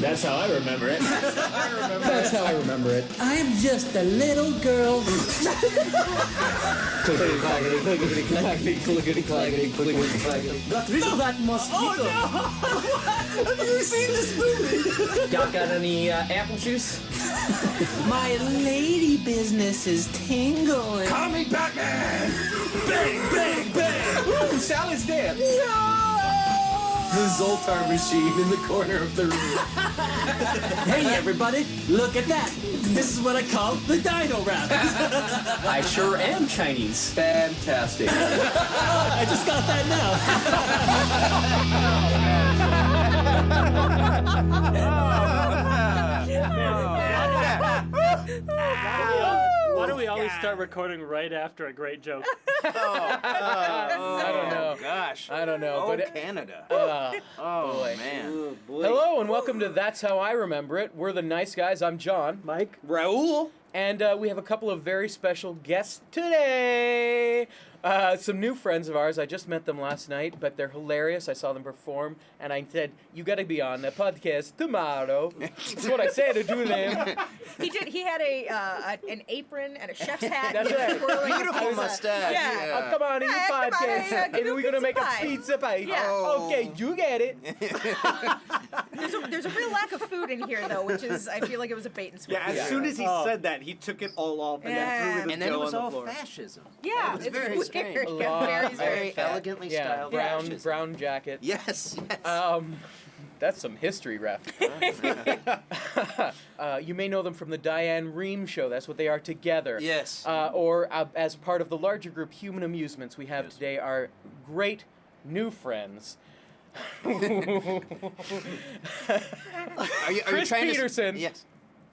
That's how I remember it. That's how I remember it. I'm just a little girl. Clickety clackety, clickety clackety, clickety clackety, clickety clackety. Got rid of that mosquito. Have you seen this movie? Got any apple juice? My lady business is tingling. Call me Batman! Bang, bang, bang! Ooh, Sally's dead. The Zoltar machine in the corner of the room. Hey everybody, look at that. This is what I call the dino rap. I sure am Chinese. Fantastic. I just got that Why do we always start recording right after a great joke? I don't know. Gosh. I don't know. Oh, but Canada. boy. Man. Hello and welcome to That's How I Remember It. We're the nice guys. I'm John. Mike? Raul. And we have a couple of very special guests today. Some new friends of ours. I just met them last night, but they're hilarious. I saw them perform, and I said, you got to be on the podcast tomorrow. That's what I said to do them. He did. He had an apron and a chef's hat. That's and he was right. twirling Beautiful his, mustache. Yeah. Oh, come on, in the Yeah, come on, podcast. yeah, And give we're me going to make pizza a pie. pizza pie. Yeah. Oh. Okay, you get it. There's a real lack of food in here, though, which is, I feel like it was a bait and switch. Yeah, as soon as he said that, he took it all off and then threw it And then it was on all the floor. fascism. Yeah, It was it's very weird. strange. Yeah, Very strange. elegantly Yeah, styled brown fascism. jacket. Yes, yes. That's some history ref. You may know them from the Diane Rehm Show. That's what they are together. Yes. Or as part of the larger group, Human Amusements. We have today our great new friends. Are you Chris trying Petersen. to... Yes.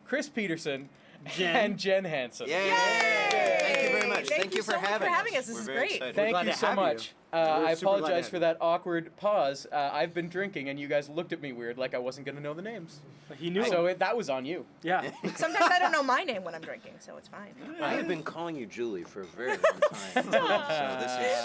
Chris Petersen Jen. and Jen Hansen. Yay! Thank you very much. Thank you for so much having for having us. us. This We're is very great. excited. Thank glad you to so have you. much. We're I super glad to apologize have for you. that awkward pause. I've been drinking, and you guys looked at me weird, like I wasn't going to know the names. He knew. So that was on you. Yeah. Sometimes I don't know my name when I'm drinking, so it's fine. I have been calling you Julie for a very long time. So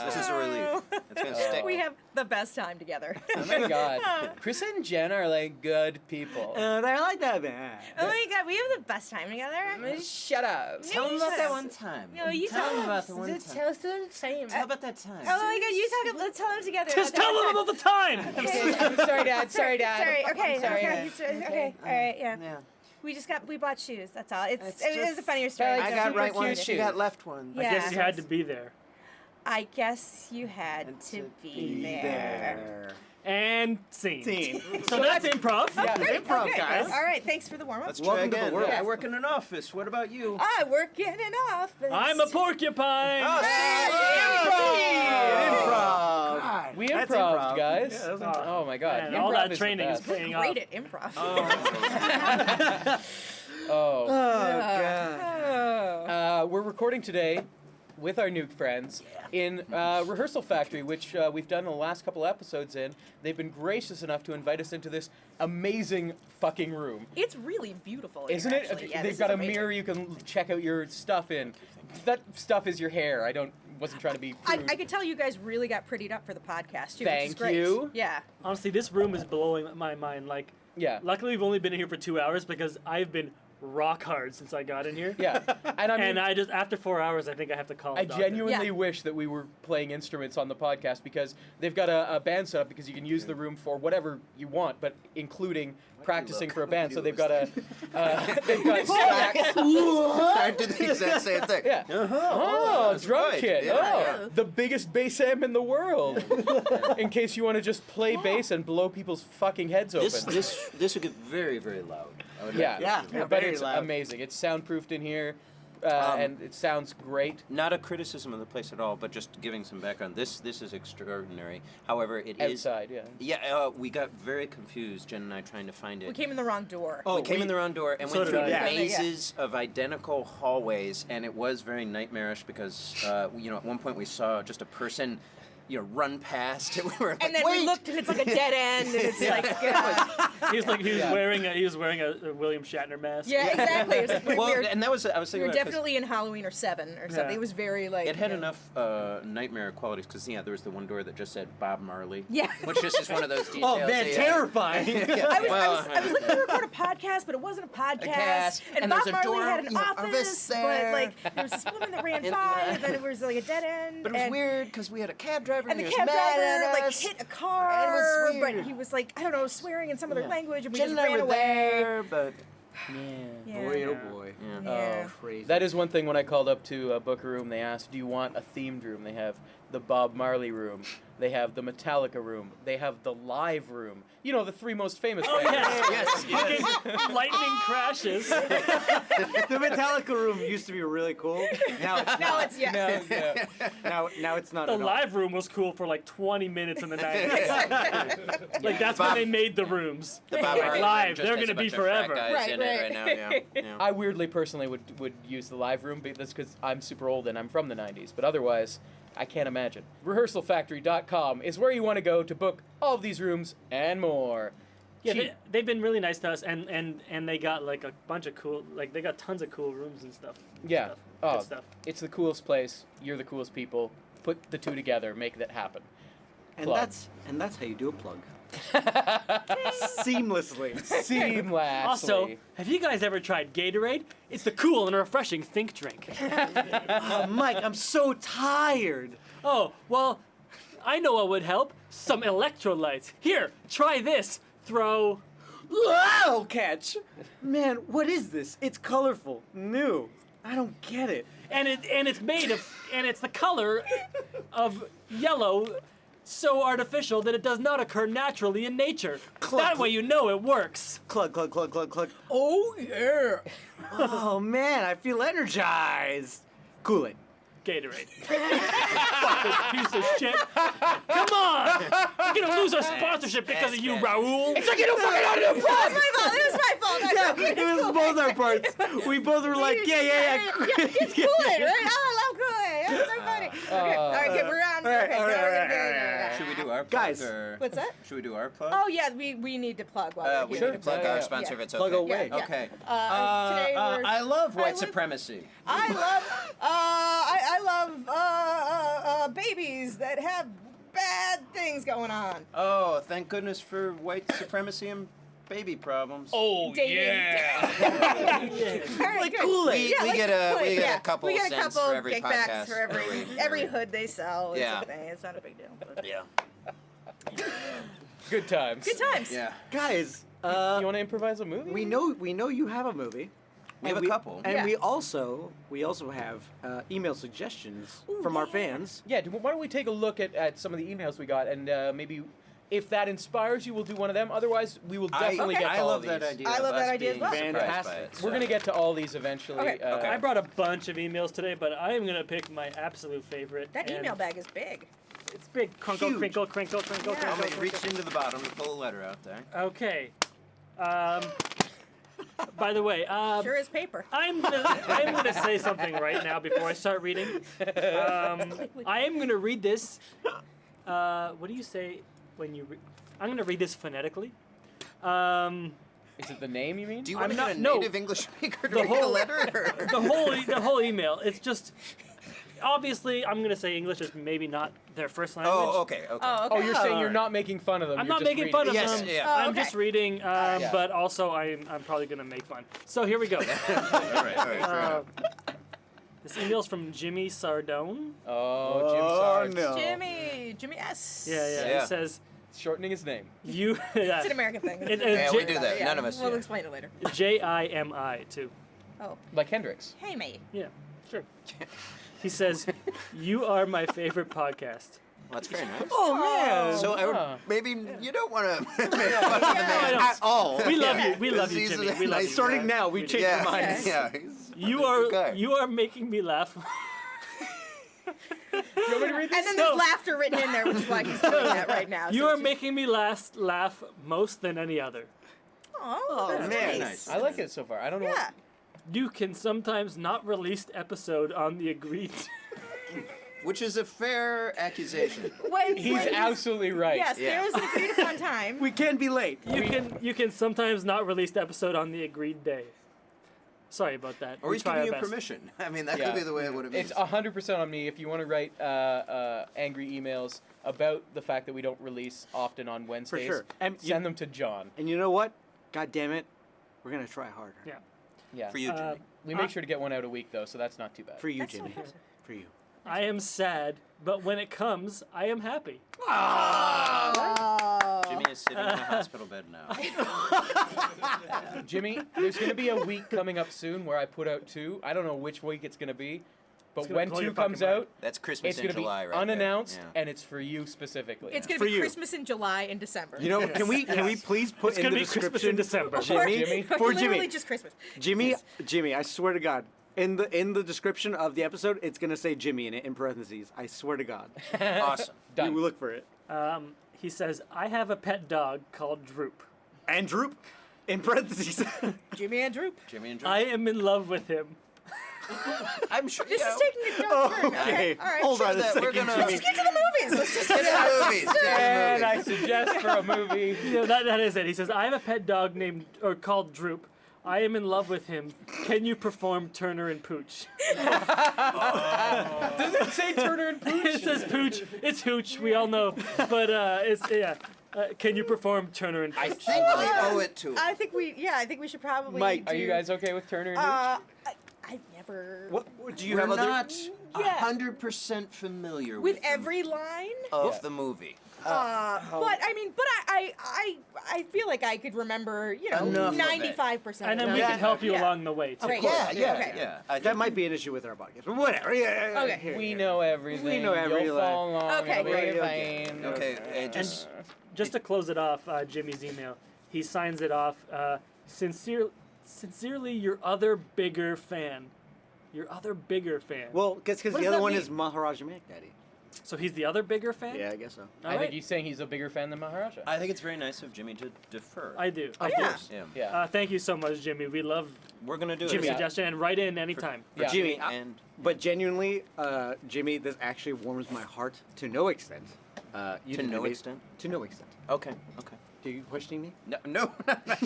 this is a relief. It's going to stick. We have the best time together. Oh my God. Chris and Jen are like good people. They're like that, man. Oh my God, we have the best time together. Shut up. Tell them about that one time. No, you Tell them tell about the one time. Tell us the same. Tell about that time. Oh my God, you talk. Let's tell them together. Just tell them about the time! I'm sorry, Dad. Sorry, Dad. Sorry. Okay. I'm sorry. Okay. All right. Yeah. Yeah. We bought shoes. That's all. It was just- a funnier story. I I Super got right cute ones. She shoes. got left ones. I guess you had to be there. I guess you had to be there. And scene. Scene. So that's improv. Yeah. Improv, Okay. guys. All right. Thanks for the warm up. Let's Welcome to try the again. world. I work in an office. What about you? I work in an office. I'm a porcupine. Oh, Improv. We That's improv, improv. guys. Yeah, that was Oh my God. Man, all Improv that is the training is best. paying off. Great at improv. Oh. Oh. We're recording today with our new friends in Rehearsal Factory, which we've done the last couple episodes in. They've been gracious enough to invite us into this amazing fucking room. It's really beautiful. Here, Isn't it? actually. Yeah, They've this got is a amazing. mirror you can check out your stuff in. That stuff is your hair. Wasn't trying to be crude. I could tell you guys really got prettied up for the podcast too. which is Thank great. you. Yeah. Honestly, this room is blowing my mind. Like, Yeah. luckily we've only been here for 2 hours because I've been rock hard since I got in here. Yeah. And I mean, And I just, after 4 hours, I think I have to call I a doctor. genuinely Yeah. wish that we were playing instruments on the podcast because they've got a band set up because you can use the room for whatever you want, but including practicing for a band. So they've got they've got stacks. I did the exact same thing. Yeah. Oh, that's drum right. kit. Yeah. Oh, the biggest bass amp in the world. In case you want to just play bass and blow people's fucking heads open. This would get very, very loud. I would Yeah, have to- but very it's loud. amazing. It's soundproofed in here, and it sounds great. Not a criticism of the place at all, but just giving some background. This is extraordinary. However, it is. Outside, yeah. Yeah, we got very confused, Jen and I, trying to find it. We came in the wrong door. We came in the wrong door and So went did through I. mazes of identical hallways, and it was very nightmarish because, at one point we saw just a person run past. We were like, And then wait! we looked, and it's like a dead end, and it's like, He was wearing a William Shatner mask. yeah, exactly. It was like, Well, we were, and that was I was we thinking were about it 'cause definitely in Halloween or 7 or something. Yeah. It was very like. it had enough nightmare qualities because there was the one door that just said Bob Marley. Yeah. Which just is one of those details. Oh man, yeah. terrifying. I was looking to record a podcast, but it wasn't a podcast. and Bob there's a Marley door had an in the office, office but there. like there was this woman that ran by, and then it was like a dead end. But it was and, weird because we had a cab driver And and the he cab was mad driver at like us. hit a car, And it was weird. but he was like, I don't know, swearing in some other Yeah. language, and we Jen just and I ran were away. there, but Yeah. Boy, oh boy. Yeah. Crazy. That is one thing when I called up to book a room, they asked, do you want a themed room? They have the Bob Marley room. They have the Metallica room. They have the live room. You know, the 3 most famous Oh, bands. yes. Fucking lightning crashes. The Metallica room used to be really cool. Now it's Now not. it's yeah. Now it's not The at all. live room was cool for like 20 minutes in the 90s. Like that's when they made the rooms. the Bob Like Marley live, just they're has gonna a be bunch of frat forever. guys Right, in it right. right now. Yeah. I weirdly personally would use the live room, but that's because I'm super old and I'm from the 90s. But otherwise, I can't imagine. RehearsalFactory.com is where you want to go to book all of these rooms and more. Yeah, they've been really nice to us, and they got like a bunch of cool, like they got tons of cool rooms and stuff. Yeah. Good Oh, stuff. it's the coolest place. You're the coolest people. Put the 2 together. Make that happen. And Plug. that's how you do a plug. Seamlessly. Seamlessly. Also, have you guys ever tried Gatorade? It's the cool and refreshing think drink. Mike, I'm so tired. Oh, well, I know what would help. Some electrolytes. Here, try this. Throw. Wow, catch. Man, what is this? It's colorful, new. I don't get it. And it's made of, and it's the color of yellow, so artificial that it does not occur naturally in nature. That way you know it works. Cluck, cluck, cluck, cluck, cluck. Oh, yeah. Oh, man, I feel energized. Kool-Aid. Gatorade. Fucking piece of shit. Come on! We're gonna lose our sponsorship because of you, Raul. It's like you don't fucking know to It was my fault. Yeah, it was both our parts. We both were like, yeah. It's Kool-Aid, right? Oh, I love Kool-Aid. It's so funny. Okay, all right, we're on. All right, Okay, all right, go, all right, go, all go, right, go. Should we do our plug? Guys. Or What's that? should we do our plug? Oh yeah, we need to plug while we're We here. need to plug Yeah, our yeah. sponsor if it's okay. Plug away. Yeah. Okay. Today we're. I love white live- supremacy. I love babies that have bad things going on. Oh, thank goodness for white supremacy and baby problems. Oh, Dating. All right, Like good. Kool-Aid. Yeah, We like get a- Kool-Aid, we get a yeah. couple We get a cents couple for every kickbacks podcast. for every hood they sell. It's Yeah. a thing. It's not a big deal. But. Yeah. Good times. Good times. Yeah. Guys, You want to improvise a movie? we know you have a movie. We have And a couple. And Yeah. we also have email suggestions from our fans. Yeah, why don't we take a look at some of the emails we got, and maybe if that inspires you, we'll do one of them. Otherwise, we will definitely get to I all love of that these. idea. I of love us that idea as being well. surprised by Fantastic. it, We're so. gonna get to all these eventually. Okay. I brought a bunch of emails today, but I am gonna pick my absolute favorite. That and email bag is big. It's big. Crinkle, Huge. crinkle, crinkle, crinkle, Yeah. crinkle. I'll reach into the bottom to pull a letter out there. Okay. By the way, Sure is paper. I'm gonna say something right now before I start reading. I am gonna read this. What do you say when you? I'm gonna read this phonetically. Is it the name you mean? Do you want I'm to get a not- no. native English speaker to The read the whole- letter? Or? The whole email. It's just obviously I'm gonna say English is maybe not their first language. Oh, okay. Oh, okay. Oh, you're saying you're Alright. not making fun of them. I'm you're not just making reading. fun of Yes, them. yeah. Oh, I'm okay. just reading, Yeah. but also I'm probably gonna make fun. So here we go. all right, fair enough. This email's from Jimmy Sardone. Oh, Jim Sards. no. Jimmy S. Yeah. Yeah. He says Shortening his name. you. Yeah. It's an American thing. Yeah, we do that. Yeah, None of us We'll do. explain it later. Jimi too. Oh, Like Hendrix. hey mate. Yeah, sure. He says, "You are my favorite podcast." Well, that's very nice. Oh man. So I Huh. would, maybe you don't want to make fun of the man don't. at all. We love you. We love you, He's a Jimmy. We love nice you. Starting guy. now, we changed Yeah, our minds. yeah. He's a You good guy. are making me laugh. Do you want me to read this? And then No. there's laughter written in there, which is why he's doing that right now. You so are it's just- making me laugh most than any other. Oh, that's man. nice. I like it so far. I don't know. Yeah. You can sometimes not release episode on the agreed. Which is a fair accusation. He's absolutely right. Yes, Yeah. there was an agreed upon time. We can't be late. You can sometimes not release the episode on the agreed day. Sorry about that. Or We he's try giving our you best. permission. I mean, that Yeah. could be the way it would have been. It's 100% on me. If you want to write angry emails about the fact that we don't release often on Wednesdays, sure. And you- send them to John. And you know what? God damn it, we're gonna try harder. Yeah. Yeah. For you, Jimmy. We make sure to get one out a week, though, so that's not too bad. For you, That's so Jimmy. good. For you. I am sad, but when it comes, I am happy. Oh. Jimmy is sitting in a hospital bed now. Jimmy, there's going to be a week coming up soon where I put out 2. I don't know which week it's going to be, but It's gonna when blow 2 your comes fucking mind. out, That's Christmas it's in going to be July, right? unannounced, there. Yeah. and it's for you specifically. It's going For to be you. Christmas in July and December. You know, can we please put It's in gonna the be Christmas description, in December. Jimmy, Or for literally Jimmy, just Christmas. Jimmy, I swear to God, in the description of the episode, it's gonna say Jimmy in it in parentheses. I swear to God. Awesome. Done. You look for it. He says, I have a pet dog called Droop. And Droop, in parentheses. Jimmy and Droop. Jimmy and Drew. I am in love with him. I'm sure. This yeah. is taking a dark turn. Okay, All right. hold on a that we're second, gonna- Let's Jimmy. just get to the movies. Let's just Get to the movies. Get to the And I movies. suggest for a movie. Yeah, that is it. He says, I have a pet dog called Droop. I am in love with him. Can you perform Turner and Pooch? Does it say Turner and Pooch? It says Pooch. It's Hooch. We all know. But can you perform Turner and I Pooch? think we owe it to him. I think we should probably. Mike, Are you guys okay with Turner and Pooch? I've never. What do you We're have other? not Yeah. 100% familiar With with them every line. of the movie. But I feel like I could remember, Enough of it. 95%. And then of we it. can help you Yeah. along the way, too. Great. Yeah, yeah, Okay. yeah. I That think might be an issue with our podcast, but whatever. Yeah. Okay. Here, We here. know everything. We know every You'll line. follow along. Okay, It'll be great. fine. Okay, and just Just to close it off, Jimmy's email, he signs it off, sincerely, your other bigger fan. Your other bigger fan. Well, because What the does other that one mean? is Maharaja Mac Daddy. So he's the other bigger fan? Yeah, I guess so. All I right. think he's saying he's a bigger fan than Maharaja. I think it's very nice of Jimmy to defer. I do. Oh, yeah. Yeah. Yeah. Thank you so much, Jimmy. We love We're gonna do Jimmy's it. suggestion, and write in anytime. Yeah. Jimmy, and but genuinely, Jimmy, this actually warms my heart to no extent. You To didn't no make- extent? To no extent. okay, okay. Are you questioning me? No,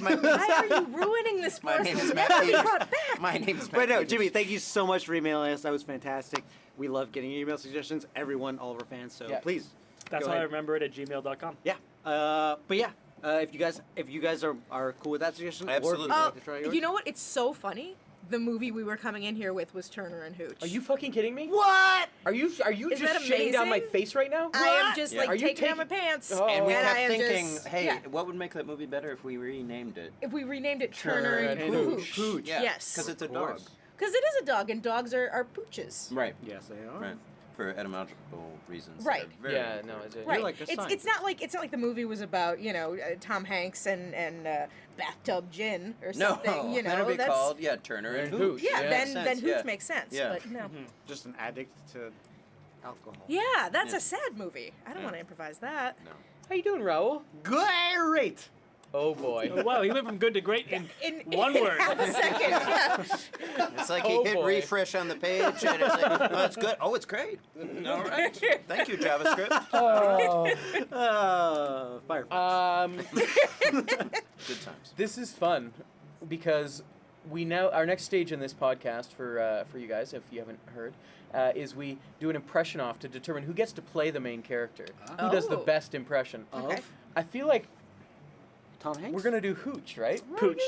my, Why are you ruining this for my us? name is We'll Matt never be Peters. brought back. My name is Matt But no, Peters. Jimmy, thank you so much for emailing us. That was fantastic. We love getting email suggestions. Everyone, all of our fans. So Yeah. please. That's go how I ahead. remember it at gmail.com. Yeah. But yeah, if you guys are cool with that suggestion, Absolutely. Or if you'd like to try yours. You know what? It's so funny. The movie we were coming in here with was Turner and Hooch. Are you fucking kidding me? What? Are you Isn't that just shitting down my amazing? face right now? I am just Yeah. like Are you taking down my taking- pants. Oh. And we I kept am thinking, just, hey, yeah. what would make that movie better if we renamed it? If we renamed it Turner and and Hooch. Hooch. Yeah, Yes. because it's a Of dog. course. Because it is a dog, and dogs are pooches. Right. Yes, they are. Right. For etymological reasons. Right. They're very Yeah, no, important. is it? Right. like a it's scientist. not like the movie was about Tom Hanks and bathtub gin or No, something. You know, that'd be that's called Turner and And Hooch. Hooch. yeah. Yeah. Then Sense, Hooch yeah. makes sense. Yeah. But no. Just an addict to alcohol. Yeah, that's Yeah. a sad movie. I don't want to improvise that. No. How you doing, Raul? Great. Oh boy. Oh, wow, he went from good to great in one word. Half a second. Yeah. It's like he Oh, hit boy. refresh on the page and it's like, oh, it's good. Oh, it's great. All right. Thank you, JavaScript. Firefox. Good times. This is fun because we now our next stage in this podcast for you guys, if you haven't heard, is we do an impression off to determine who gets to play the main character, who does the Oh. best impression. Okay. I feel like Tom Hanks. we're gonna do Hooch, right? Pooch.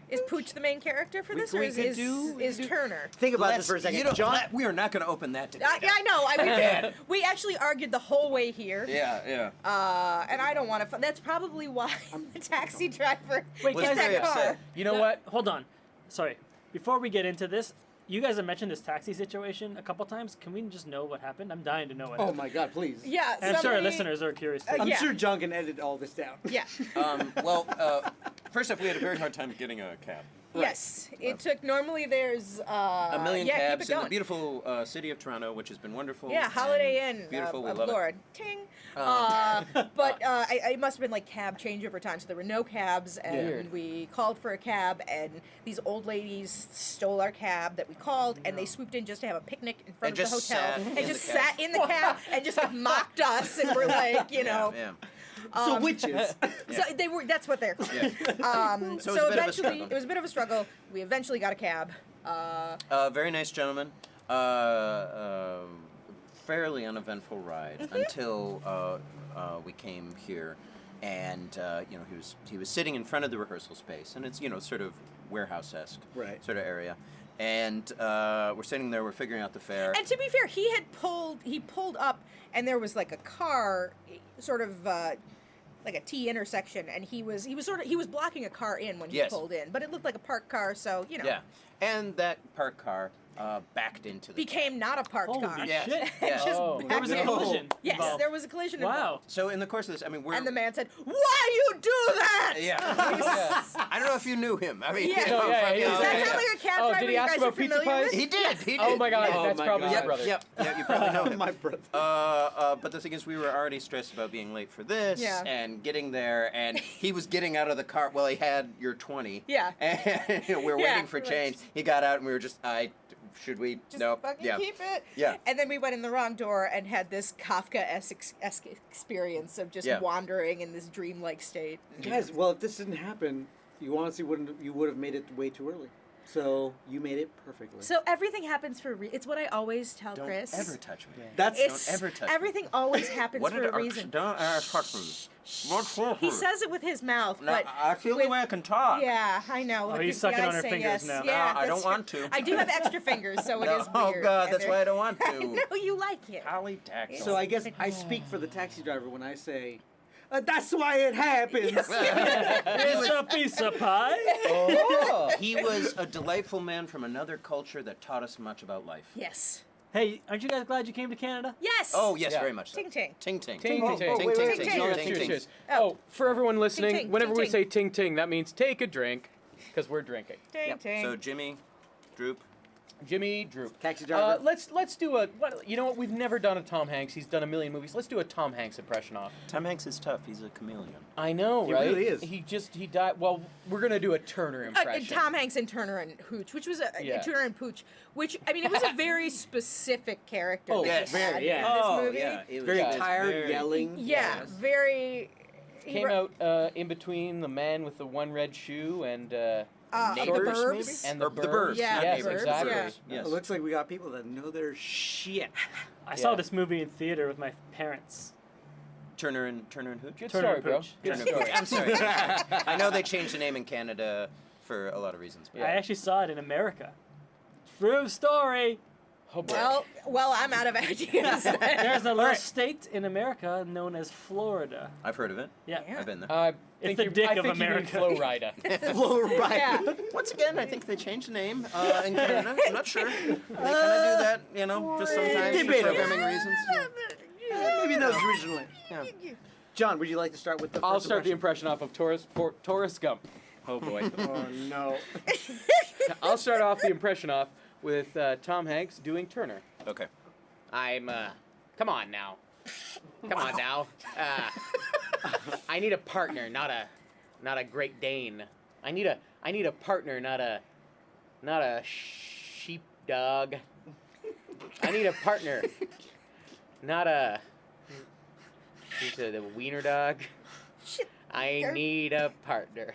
Is Pooch the main character for this, we or is, could is, do- we is could do- Turner? think about Let's- this for a second. you don't- John. we are not going to open that today. Yeah, I know. We actually argued the whole way here. Yeah. And I don't want to. That's probably why the taxi driver Wait, in Was guys, that very car. upset. You know what? Hold on. Sorry. Before we get into this, you guys have mentioned this taxi situation a couple times. Can we just know what happened? I'm dying to know what Oh happened. my God, please. Yeah, And I'm sure our somebody- listeners are curious too. I'm yeah. sure John can edit all this down. Yeah. Well, first off, we had a very hard time getting a cab. Yes, it took. Normally, there's A million yeah, keep cabs it in the going. beautiful city of Toronto, which has been wonderful. Yeah, Holiday and Inn. Beautiful, we of love Lord. Ting. But it must have been like cab change over time, so there were no cabs, and Weird. we called for a cab, and these old ladies stole our cab that we called, and they swooped in just to have a picnic in front And of the just hotel, sat and in just the cab. sat in the cab and just like, mocked us, and we're like, you know. Yeah. So witches. So they were. That's what they're called. Yeah. So, So it was a bit of a eventually, struggle. it was a bit of a struggle. We eventually got a cab. Very nice gentleman. Fairly uneventful ride until we came here, and he was sitting in front of the rehearsal space, and it's sort of warehouse-esque Right. sort of area, and we're sitting there, we're figuring out the fare. And to be fair, he pulled up, and there was like a car, sort of like a T intersection, and he was blocking a car in when he Yes. pulled in, but it looked like a parked car, so Yeah, and that parked car backed into the became not a parked Holy car. Yeah. shit. Yeah. Just Oh. There was a backed in. collision. Yes, involved. there was a collision. Wow. involved. So in the course of this, I mean, we're And the man said, "Why you do that?" yeah. I don't know if you knew him. I mean, Yeah. No, yeah, from, yeah, Does that yeah. sound like a cab Oh, driver did he you ask guys about are pizza familiar pies? with? He did. He did. Oh my god, Oh that's my probably God. your brother. Yep, you probably know him. My brother. But the thing is, we were already stressed about being late for this Yeah. and getting there, and he was getting out of the car. Well, he had your 20. Yeah. And we were Yeah, waiting for we're like, change. He got out, and we were just, should we? Just Nope. fucking Yeah. keep it. Yeah. And then we went in the wrong door and had this Kafka-esque experience of just Yeah. wandering in this dreamlike state. Guys, well, if this didn't happen, you honestly would have made it way too early. So you made it perfectly. So everything happens for a reason. It's what I always tell Don't Chris. ever touch me. That's It's, Don't ever touch me. everything always happens What for did a reason. Don't touch me. He says it with his mouth, No, but I feel the with- way I can talk. yeah, I know. Oh, he's The sucking guys on her say fingers yes. now. Yeah, No, I don't that's want true. to. I do have extra fingers, so it is Oh weird. God, and that's why I don't want I to. know you like it. Polydactyl. So I guess I speak for the taxi driver when I say, that's why it happens. It's a piece of pie. He was a delightful man from another culture that taught us much about life. Yes. Hey, aren't you guys glad you came to Canada? Yes. Oh, yes, Yeah. very much so. Ting ting. Ting ting. Ting, Oh, ting, ting. wait, wait, wait. No, ting, cheers, ting. cheers. Oh. Oh, for everyone listening, ting, whenever ting, we ting. say ting ting, that means take a drink, because we're drinking. Ting ting. So Jimmy, Droop. Jimmy, Droop. Taxi driver. Let's do a. You know what? We've never done a Tom Hanks. He's done a million movies. Let's do a Tom Hanks impression off. Tom Hanks is tough. He's a chameleon. I know, He right? really is. He died. Well, we're gonna do a Turner impression. Tom Hanks and Turner and Hooch, which was Yeah. Turner and Pooch, which I mean, it was a very specific character. Oh, that yes. he had very, yeah. in this Oh, movie. yeah. It was very just tired, very- yelling. Yeah, Yes. very. he Came wrote- out in between the man with the one red shoe and The Neighbors, Burbs. and the Or the Burbs. Yeah, not yes, Neighbors, exactly. the Burbs. Yes. It looks like we got people that know their shit. I saw Yeah. this movie in theater with my parents. Turner and Hooch. Good Turner story, and bro. Pooch. Good Turner story. and Pooch. I'm sorry. I know they changed the name in Canada for a lot of reasons. But Yeah. I actually saw it in America. True story. Oh, boy. Well, I'm out of ideas. There's a little state in America known as Florida. I've heard of it. Yeah. Yeah. I've been there. I It's think the you- dick I of think you mean America. Flo Rida. Flow right. yeah. Once again, I think they changed the name in Canada. I'm not sure. They kind of do that, just sometimes for Debatable. programming reasons. Maybe that was originally. Yeah. John, would you like to start with the I'll first start the impression? impression off of Taurus Gump. Oh boy. Oh, no. I'll start off the impression off with Tom Hanks doing Turner. Okay. I'm, come on now. Come on now. I need a partner, not a Great Dane. I need a partner, not a sheepdog. I need a partner, not a wiener dog. I need a partner.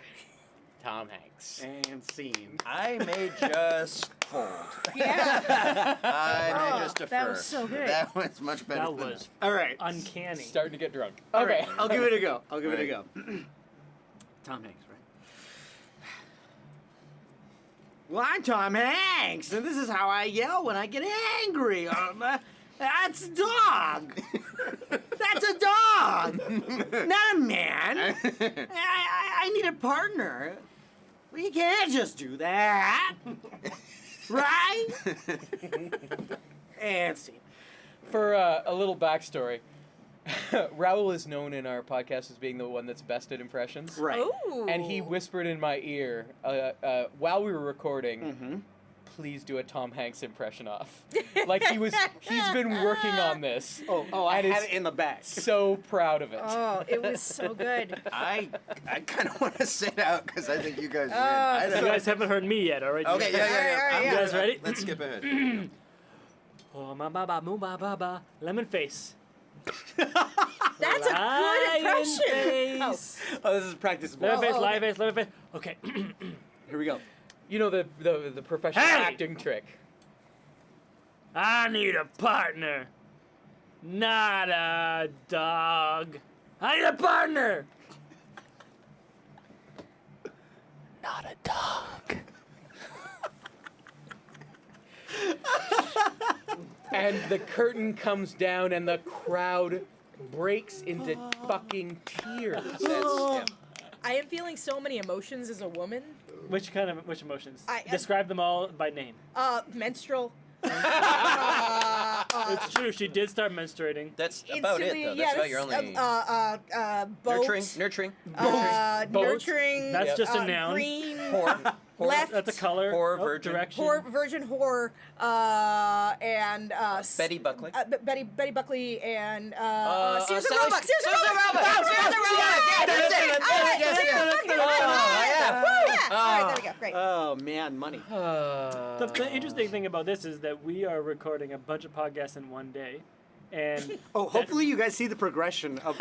Tom Hanks. And scene. I may just fold. Yeah. I may just defer. that was so good. That was much better That than was All right. uncanny. Starting to get drunk. All Okay. right, I'll give it a go. I'll give it a Right. go. Tom Hanks, right? Well, I'm Tom Hanks, and this is how I yell when I get angry. That's a dog. That's a dog, not a man. I need a partner. Well, you can't just do that, right? And scene. For a little backstory, Raul is known in our podcast as being the one that's best at impressions. Right. Ooh. And he whispered in my ear while we were recording, Mm-hmm. please do a Tom Hanks impression off. Like he's been working on this. Oh, I And had is it in the bag. So proud of it. Oh, it was so good. I kind of want to sit out because I think you guys win. Oh. I You don't guys haven't heard me yet, all right? Okay, yeah. All right, You guys ready? Let's skip ahead. Oh, ma ba ba moo ba ba ba. Lemon face. That's a good impression. Lion Oh. face. Oh, this is practice. Lemon face, oh, lion okay. face, lemon face. Okay. Here we go. You know the professional Hey! acting trick. I need a partner, not a dog. I need a partner. Not a dog. And the curtain comes down and the crowd breaks into fucking tears. Yeah. I am feeling so many emotions as a woman. Which emotions? I- Describe them all by name. Menstrual. It's true. She did start menstruating. That's about it, Instantly, though. yeah, That's about your only... boat. Nurturing. Nurturing. That's just a noun. Green. Whore. Left. That's a color. Whore, Oh, virgin. Direction. Virgin whore, and Betty Buckley. Betty Buckley, and Sears and Sally- Roebuck. Sears and Sears and Roebuck. Roebuck. Sears and Roebuck. Yeah, that's it. All right, Yes, there yes. you go. yeah. Woo, yeah. All right, there we go. Great. Oh man, money. The interesting thing about this is that we are recording a bunch of podcasts in one day, and Oh, hopefully you guys see the progression of.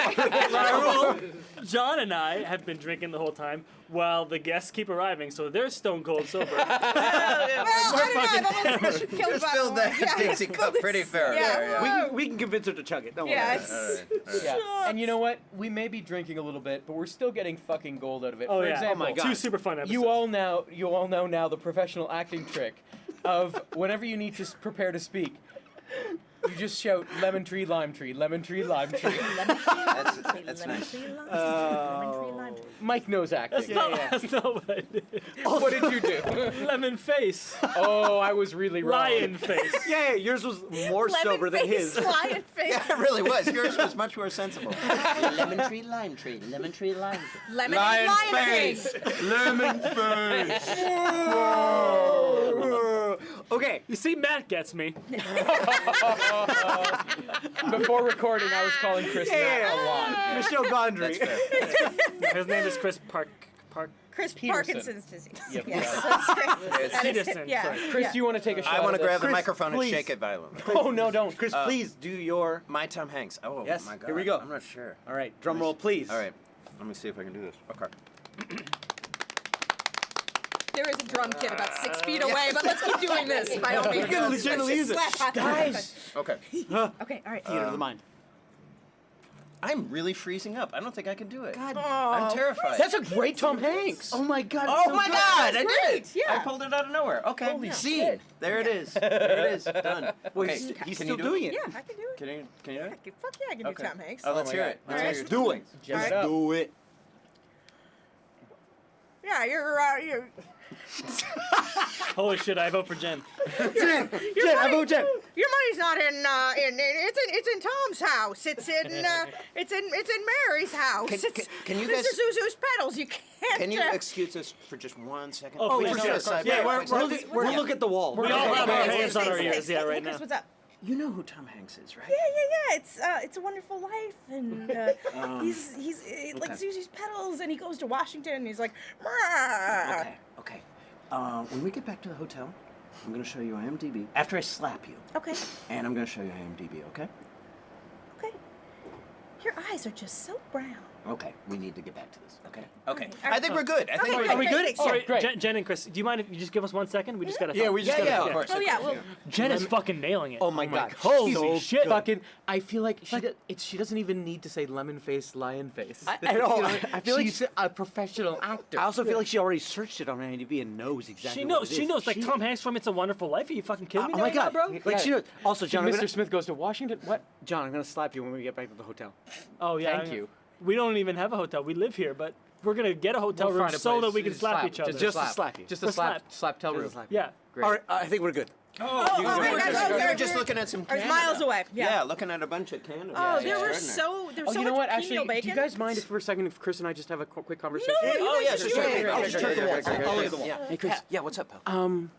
John and I have been drinking the whole time while the guests keep arriving, so they're stone cold sober. Well, I don't know. I've almost killed You the spilled bottle. that Dixie cup pretty fair there, yeah. we can convince her to chug it. Don't Yeah, worry. it's Yeah. And you know what? We may be drinking a little bit, but we're still getting fucking gold out of it. Oh For yeah! example, my God. Two super fun episodes. you all know now the professional acting trick of whenever you need to prepare to speak, you just shout lemon tree, lime tree, lemon tree, lime tree. That's nice. Mike knows acting. That's not what I did. What did you do? Lemon face, Oh, I was really wrong. lion face. Yeah, yours was more sober than his. Lion face. Yeah, it really was. Yours was much more sensible. Lemon tree, lime tree. Lemon tree, lime tree. Lemon Lion lion face. Lemon face. Okay. You see, Matt gets me. Before recording, I was calling Chris Matt a lot. Michelle Gondry. His name is Chris Chris Petersen. Parkinson's disease. Yep. Yes, Yeah. that's right. It's That is- Petersen, yeah. sorry. Chris, yeah. do you want to take a shot? I want to of grab the this? microphone please. and shake it violently. Oh no, don't. Chris, please do your. My Tom Hanks. Oh, Yes, my God. here we go. I'm not sure. All right, drum roll, please. All right. Let me see if I can do this. Okay. There is a drum kit about 6 feet away, but let's keep doing this by all means. can legitimately use it. Guys. Okay. Okay, all right. Theater of the mind. I'm really freezing up. I don't think I can do it. God. I'm terrified. That's a great Tom Hanks. Oh my God. Oh my God! I did great, it. yeah. I pulled it out of nowhere. Okay. Holy Scene. shit. There it is. There it is. Done. Well, Okay. he's can still you do doing it? it. Yeah, I can do it. Can you do it? Fuck yeah, I can Okay. do Tom Hanks. Oh, let's my hear God. it. Let's All hear right. it. Do it. Jam it Just up. do it. Yeah, you're Holy shit! I vote for Jen. Jen, I vote Jen. your money's not it's in Tom's house. It's in Mary's house. Can you this guys- is Zuzu's pedals. You can't. Can you excuse us for just 1 second? Oh, Please for don't sure. decide Yeah, by- we'll look at the wall. We all have our hands on our Thanks, ears, yeah, Hey, right Chris, now. what's up? You know who Tom Hanks is, right? Yeah. It's a Wonderful Life, and he's like Susie's pedals, and he goes to Washington, and he's like, "Mrrr." Okay. When we get back to the hotel, I'm going to show you IMDb after I slap you. Okay. And I'm going to show you IMDb, okay? Okay. Your eyes are just so brown. Okay. We need to get back to this, okay? Okay. right. I think we're good. I think Okay, we're great, Are we great, good? great. Sorry, great. Jen and Chris. Do you mind if you just give us 1 second? We just gotta. Yeah, talk. we just Yeah, gotta. of course. Oh yeah, well, Jen is fucking nailing it. Oh my God. Holy She's shit! Fucking, I feel like she doesn't even need to say lemon face, lion face. I know. You know, I feel like she's a professional actor. I also feel like she already searched it on IMDb and knows exactly. She what knows. it She is. knows. Like Tom Hanks from It's a Wonderful Life. Are you fucking kidding me? Oh my right God, now, bro. Like she knows. Also, John, I'm Mr. gonna, Smith goes to Washington. What? John, I'm gonna slap you when we get back to the hotel. Oh yeah. Thank you. We don't even have a hotel. We live here, but we're gonna get a hotel We'll room find a so place. that we can Just slap each other. Just to slap you. Just For a slap tell room. slap. yeah. Great. All right, I think we're good. Oh, we were okay. just looking at some Or Canada. miles away. Yeah. Looking at a bunch of Canada. Oh, Yeah, there were extraordinary. so you know much what? pea Actually, meal bacon. do you guys mind if for a second if Chris and I just have a quick conversation? No, you Oh, yeah, guys sure, should. sure. I'll just turn the wall. I'll look at the wall. Yeah. Hey, Chris. Yeah, what's up, pal?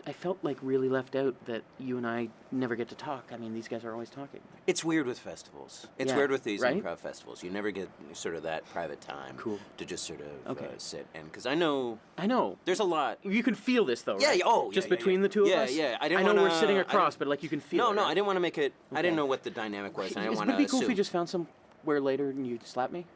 I felt like really left out that you and I never get to talk. I mean, these guys are always talking. It's weird with festivals. It's Yeah, weird with these right? improv festivals. You never get sort of that private time Cool. to just sort of Okay. sit. And because I know I know. there's a lot. You can feel this though, Yeah, right? yeah, oh, yeah, just yeah, between yeah. the two of Yeah, us. yeah. I I didn't know we're wanna- sitting I across, didn't- but like you can feel. No, it, no, right? I didn't want to make it. I Okay. didn't know what the dynamic was. I didn't want Would to it be cool if we assume. just found somewhere later and you slap me?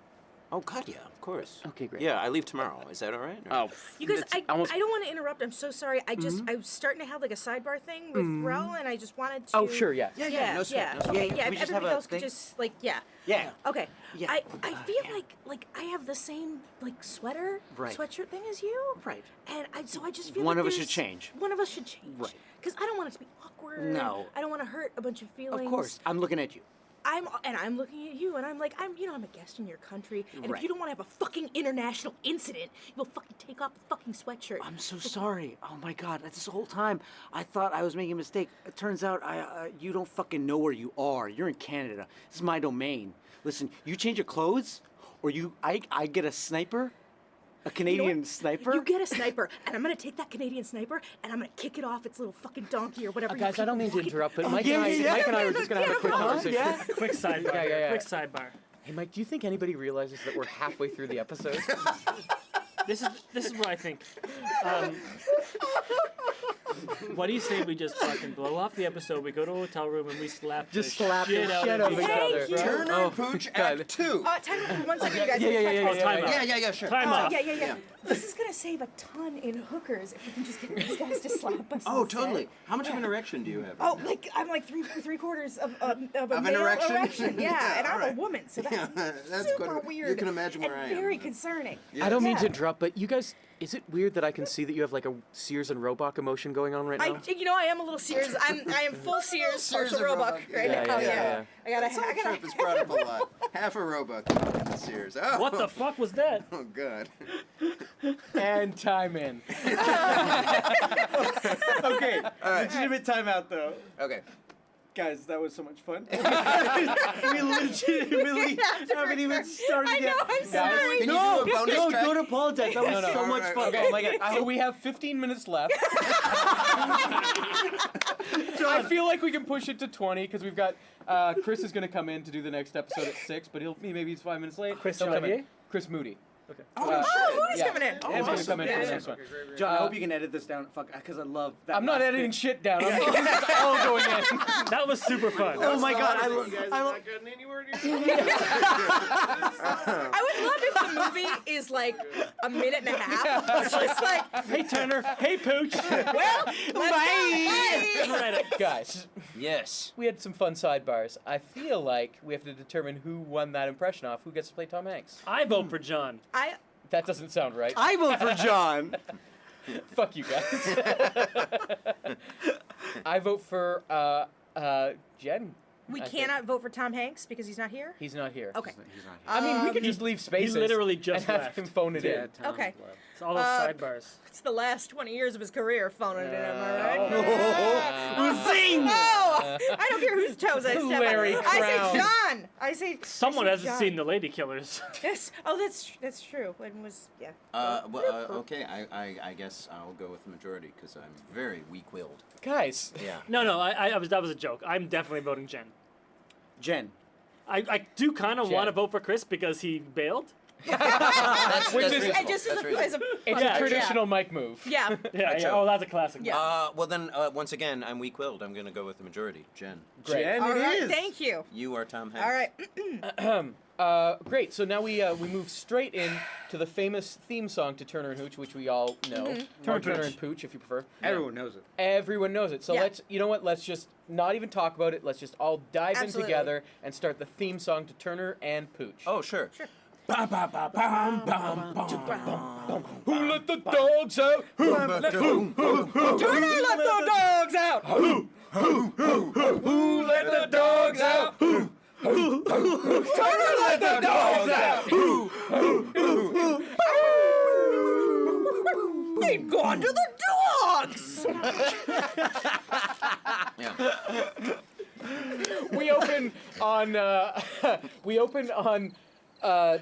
Oh God, yeah, of course. Okay, great. Yeah, I leave tomorrow. Is that all right? Or- Oh, You guys, it's I almost. don't want to interrupt. I'm so sorry. I was starting to have like a sidebar thing with Rel, and I just wanted to. Oh, sure, yeah. Yeah, no sweat, no sweat. Okay, Yeah, yeah. we If just have everybody a else could thing? just like, yeah. Yeah. Okay. Yeah. I feel like I have the same like Right. sweatshirt thing as you. Right. And I just feel One like of us should there's- change. One of us should change. Right. Because I don't want it to be awkward. No. I don't want to hurt a bunch of feelings. Of course. I'm looking at you. I'm looking at you, and I'm like, I'm a guest in your country, and if Right. you don't want to have a fucking international incident, you'll fucking take off the fucking sweatshirt. I'm so sorry. Oh my God! This whole time I thought I was making a mistake. It turns out you don't fucking know where you are. You're in Canada. This is my domain. Listen, you change your clothes, or I get a sniper, a You know Canadian what? sniper. You get a sniper, and I'm gonna take that Canadian sniper, and I'm gonna kick it off its little fucking donkey or whatever. you Guys, I don't mean to fucking- interrupt, but Oh, Mike, yeah, and I, yeah, Mike and I were just gonna have a quick yeah, conversation. yeah. Quick sidebar. Yeah. Quick sidebar. Hey, Mike, do you think anybody realizes that we're halfway through the episode? This is what I think. What do you say we just fucking blow off the episode? We go to a hotel room and we slap Just the slap the shit out shit of out of each each other. other. Thank you. Turner Oh, Pooch God. Act 2. Time out for 1 second, you guys. Yeah. Oh, time out. Yeah, sure. Time out. Yeah. This is gonna save a ton in hookers if we can just get these guys to slap us. Oh, instead. totally. How much of an erection do you have? Oh, like I'm like three quarters of a an male erection? Yeah, and I'm alright. a woman, so that's, Yeah, that's super quite- weird. you can imagine where and I am. Very concerning. I don't mean to Yeah. interrupt, but you guys, is it weird that I can see that you have like a Sears and Roebuck emotion going on right now? I am a little Sears. I am full Sears, Sears partial and Roebuck Roebuck. right Yeah, now. yeah. I gotta. This whole trip has brought up a lot. Half a Roebuck and Sears. Oh. What the fuck was that? Oh God. And time in. Okay. Legitimate timeout though. Okay. Guys, that was so much fun. We legitimately haven't even started I yet. know. I'm sorry. Can you No, do a bonus no, track? don't apologize. That was so much fun. Okay. Oh my God. So we have 15 minutes left. I feel like we can push it to 20 because we've got Chris is going to come in to do the next episode at 6, but maybe he's 5 minutes late. Chris He'll come in. Olivier? Chris Moody. Okay. Oh, Moody's coming in. He's going to come in for the next one. John, I hope you can edit this down. Fuck, because I love that. I'm not last editing bit. shit down. This is all going in. That was super fun. Oh my God, I I would love if the movie is like a minute and a half. It's just like, Hey, Turner. Hey, Pooch. well, let's go. Bye. Guys, Yes. we had some fun sidebars. I feel like we have to determine who won that impression off. Who gets to play Tom Hanks? I vote for John. That doesn't sound right. I vote for John. Fuck you guys. I vote for Jen. We I think. cannot vote for Tom Hanks because he's not here. He's not here. Okay. I mean, we could just leave spaces. literally and just have left. him phone it in. Okay. It's all those sidebars. It's the last 20 years of his career phoning it in, am I right? Oh. Zing! Oh, I don't care whose toes I step Larry on. Crown. I say John. I say Someone I say hasn't John. seen The Lady Killers. Yes. Oh, that's true. When was yeah. Okay. I guess I'll go with the majority because I'm very weak-willed. Guys. Yeah. No, that was a joke. I'm definitely voting Jen. Jen. I do kind of Jen. want to vote for Chris because he bailed. That's Which is- reasonable. And just That's as a, reasonable. It's Yeah. a traditional Mike move. yeah. Yeah, joke. Oh, that's a classic. Yeah. Well then, once again, I'm weak-willed. I'm gonna go with the majority. Jen. Great. Jen, All it right. is. Thank you. You are Tom Hanks. All right. Great. So now we move straight in to the famous theme song to Turner and Hooch, which we all know. Or Turner and Pooch, if you prefer. Everyone knows it. Everyone knows it. So Yeah. you know what? Let's just not even talk about it. Let's just all dive in Absolutely. together and start the theme song to Turner and Pooch. Oh, sure. Sure. Who let the dogs out? Turner, let the dogs out. Who let the dogs out? Turner, let the dogs out. They've gone to the dogs. cops. Yeah. We open on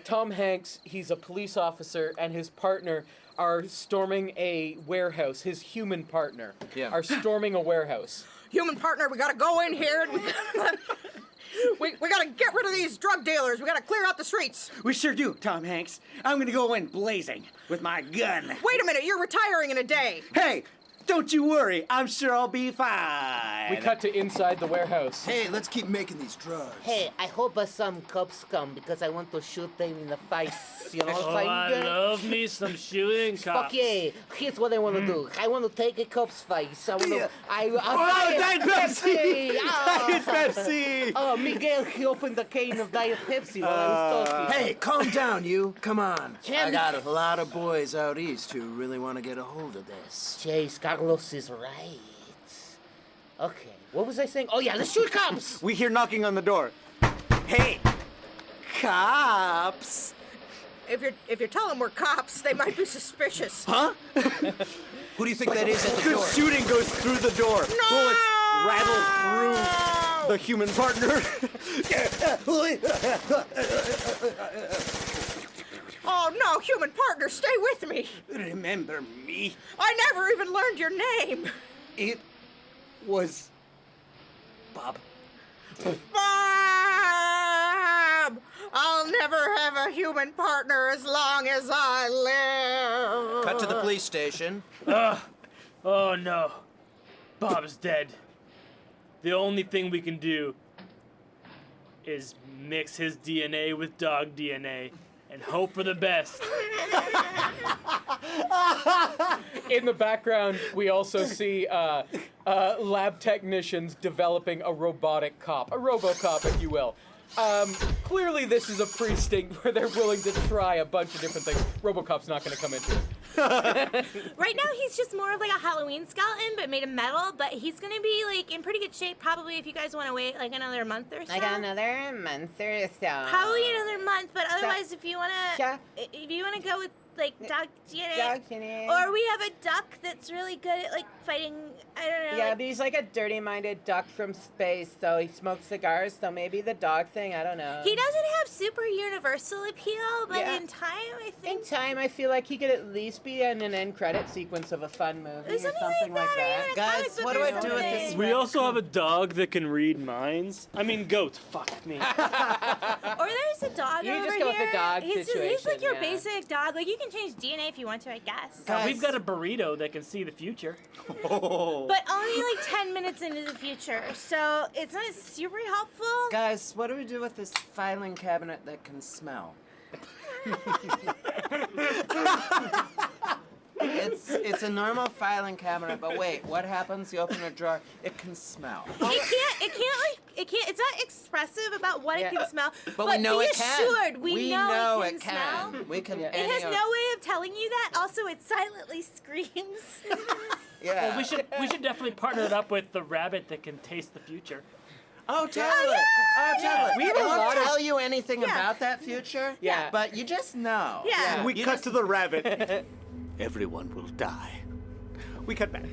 Tom Hanks. He's a police officer, and his partner are storming a warehouse. His human partner are storming a warehouse. Human partner, we gotta go in here and we gotta get rid of these drug dealers. We gotta clear out the streets. We sure do, Tom Hanks. I'm gonna go in blazing with my gun. Wait a minute, you're retiring in a day. Hey, don't you worry. I'm sure I'll be fine. We cut to inside the warehouse. Hey, let's keep making these drugs. Hey, I hope some cops come because I want to shoot them in the face. You know what Oh, I'm I saying? love me some shooting cops. Fuck yeah. Here's what I want to do. I want to take a cop's face. I want to... Diet Pepsi! Diet Pepsi! Oh, Miguel, he opened the can of Diet Pepsi while I was talking. Hey, calm down, you. Come on. Jim. I got a lot of boys out east who really want to get a hold of this. Chase, Carlos is right. Okay, what was I saying? Oh yeah, let's shoot cops! We hear knocking on the door. Hey, cops! If you're telling them we're cops, they might be suspicious. Huh? Who do you think that is at the The door? shooting goes through the door. Bullets rattle through the human partner. Oh no, human partner, stay with me. Remember me? I never even learned your name. It was Bob. Bob! I'll never have a human partner as long as I live. Cut to the police station. Oh no. Bob's dead. The only thing we can do is mix his DNA with dog DNA and hope for the best. In the background, we also see lab technicians developing a robotic cop, a RoboCop, if you will. Clearly, this is a precinct where they're willing to try a bunch of different things. RoboCop's not going to come into it. Right now, he's just more of like a Halloween skeleton, but made of metal. But he's gonna be like in pretty good shape, probably if you guys want to wait like another month or so. I got another month or so. Probably another month, but otherwise, if you wanna go with like dog DNA, Dog DNA. or we have a duck that's really good at like fighting. I don't know. Yeah, like, but he's like a dirty-minded duck from space, so he smokes cigars, so maybe the dog thing, I don't know. he doesn't have super universal appeal, but Yeah. in time, I In think. time, I feel like he could at least be in an end credit sequence of a fun movie or Something something like like that, or that. even a Guys, comic book what do or I do with this? something. We also have a dog that can read minds. I mean, goat. Fuck me. Or there's a dog You over just go with the here. dog He's like situation, your yeah. basic dog. Like you can change DNA if you want to, I guess. We've got a burrito that can see the future. But only like 10 minutes into the future, so it's not super helpful. Guys, what do we do with this filing cabinet that can smell? It's a normal filing cabinet, but wait, what happens? You open a drawer, it can smell. It's not expressive about what it can smell. But we know be it can. assured, we know it can smell. We can. Yeah. It has no way of telling you that. Also, it silently screams. Yeah. Well, we should definitely partner it up with the rabbit that can taste the future. Oh, totally. Oh, totally. We have It a won't lot of- tell you anything about that future. Yeah. But you just know. Yeah. We You cut just- to the rabbit. Everyone will die. We cut back.